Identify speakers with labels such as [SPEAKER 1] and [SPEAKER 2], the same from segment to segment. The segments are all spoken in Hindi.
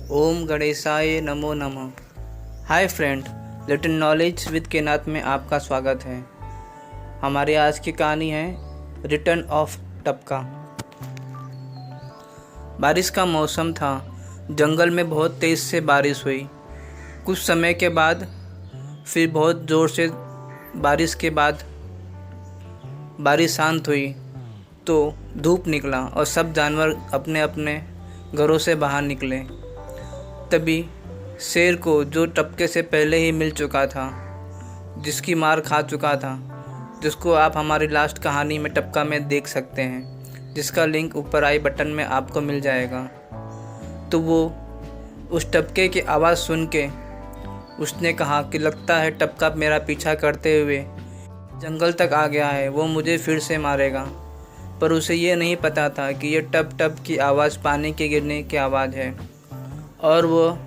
[SPEAKER 1] ओम गणेशाय नमो नमः। Hi friend, little knowledge with केनाथ में आपका स्वागत है। हमारी आज की कहानी है रिटर्न ऑफ टपका। बारिश का मौसम था। जंगल में बहुत तेज़ से बारिश हुई। कुछ समय के बाद फिर बहुत ज़ोर से बारिश के बाद बारिश शांत हुई तो धूप निकला और सब जानवर अपने अपने घरों से बाहर निकले। तभी शेर को, जो टपके से पहले ही मिल चुका था, जिसकी मार खा चुका था, जिसको आप हमारी लास्ट कहानी में टपका में देख सकते हैं, जिसका लिंक ऊपर आई बटन में आपको मिल जाएगा, तो वो उस टपके की आवाज़ सुन के उसने कहा कि लगता है टपका मेरा पीछा करते हुए जंगल तक आ गया है, वो मुझे फिर से मारेगा। पर उसे ये नहीं पता था कि ये टप टप की आवाज़ पानी के गिरने की आवाज़ है। और वो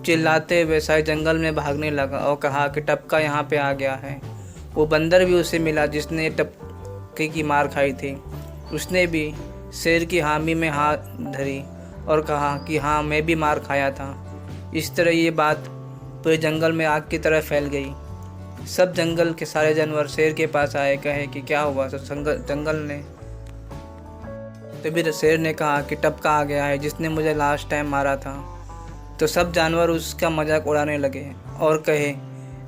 [SPEAKER 1] चिल्लाते हुए सारे जंगल में भागने लगा और कहा कि टपका यहाँ पे आ गया है। वो बंदर भी उसे मिला जिसने टपके की मार खाई थी। उसने भी शेर की हामी में हाथ धरी और कहा कि हाँ, मैं भी मार खाया था। इस तरह ये बात पूरे जंगल में आग की तरह फैल गई। सब जंगल के सारे जानवर शेर के पास आए, कहे कि क्या हुआ। तो जंगल ने तभी शेर ने कहा कि टपका आ गया है, जिसने मुझे लास्ट टाइम मारा था। तो सब जानवर उसका मजाक उड़ाने लगे और कहे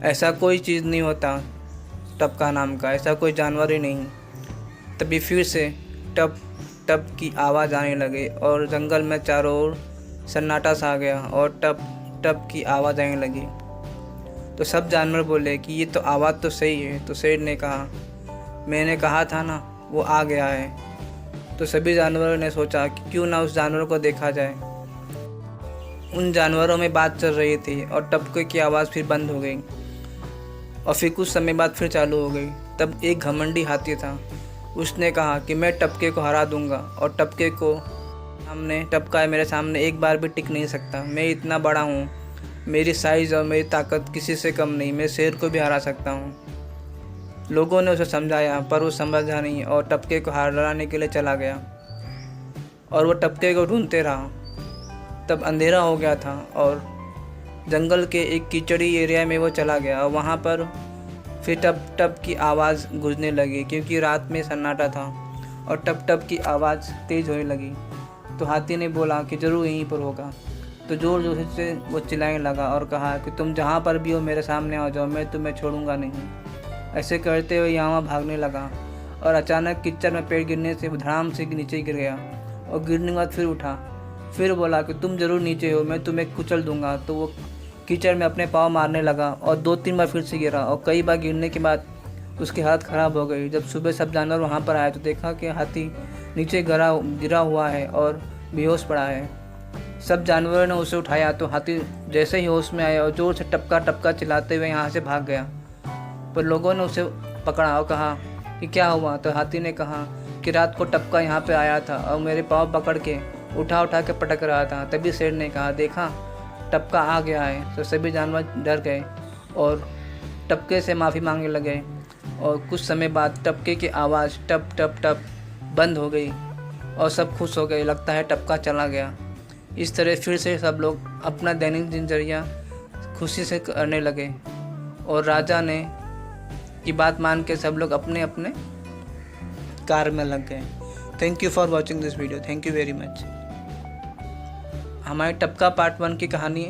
[SPEAKER 1] ऐसा कोई चीज़ नहीं होता टपका नाम का, ऐसा कोई जानवर ही नहीं। तभी फिर से टप टप की आवाज़ आने लगी और जंगल में चारों ओर सन्नाटा सा आ गया और टप टप की आवाज़ आने लगी। तो सब जानवर बोले कि ये तो आवाज़ तो सही है। तो शेर ने कहा मैंने कहा था ना, वो आ गया है। तो सभी जानवरों ने सोचा कि क्यों ना उस जानवर को देखा जाए। उन जानवरों में बात चल रही थी और टपके की आवाज़ फिर बंद हो गई और फिर कुछ समय बाद फिर चालू हो गई। तब एक घमंडी हाथी था। उसने कहा कि मैं टपके को हरा दूंगा और टपके को सामने टपका मेरे सामने एक बार भी टिक नहीं सकता। मैं इतना बड़ा हूँ, मेरी साइज़ और मेरी ताकत किसी से कम नहीं, मैं शेर को भी हरा सकता हूँ। लोगों ने उसे समझाया पर वो समझा नहीं और टपके को हराने के लिए चला गया और वो टपके को ढूंढते रहा। तब अंधेरा हो गया था और जंगल के एक कीचड़ी एरिया में वो चला गया और वहाँ पर फिर टप टप की आवाज़ गूंजने लगी, क्योंकि रात में सन्नाटा था और टप टप की आवाज़ तेज़ होने लगी। तो हाथी ने बोला कि ज़रूर यहीं पर होगा। तो ज़ोर ज़ोर से वो चिल्लाने लगा और कहा कि तुम जहाँ पर भी हो मेरे सामने आ जाओ, मैं तुम्हें छोड़ूंगा नहीं। ऐसे करते हुए यहाँ भागने लगा और अचानक कीचड़ में पेड़ गिरने से वो धड़ाम से नीचे गिर गया और गिरने के बाद फिर उठा। फिर बोला कि तुम ज़रूर नीचे हो, मैं तुम्हें कुचल दूंगा। तो वो कीचड़ में अपने पाँव मारने लगा और 2-3 बार फिर से गिरा और कई बार गिरने के बाद उसकी हालत ख़राब हो गई। जब सुबह सब जानवर वहाँ पर आए तो देखा कि हाथी नीचे गिरा हुआ है और बेहोश पड़ा है। सब जानवरों ने उसे उठाया तो हाथी जैसे ही होश में आया और ज़ोर से टपका टपका चिल्लाते हुए यहाँ से भाग गया। पर लोगों ने उसे पकड़ा और कहा कि क्या हुआ। तो हाथी ने कहा कि रात को टपका यहाँ पे आया था और मेरे पाँव पकड़ के उठा के पटक रहा था। तभी शेर ने कहा देखा टपका आ गया है। तो सभी जानवर डर गए और टपके से माफ़ी मांगने लगे और कुछ समय बाद टपके की आवाज़ टप टप टप बंद हो गई और सब खुश हो गए, लगता है टपका चला गया। इस तरह फिर से सब लोग अपना दैनिक दिनचर्या खुशी से करने लगे और राजा ने की बात मान के सब लोग अपने अपने कार्य में लग गए। Thank you for watching this video. Thank you very much. हमारे टपका पार्ट 1 की कहानी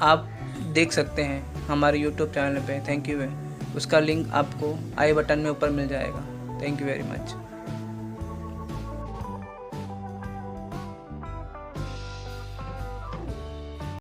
[SPEAKER 1] आप देख सकते हैं हमारे यूट्यूब चैनल पे। Thank you. उसका लिंक आपको आई बटन में ऊपर मिल जाएगा। Thank you very much.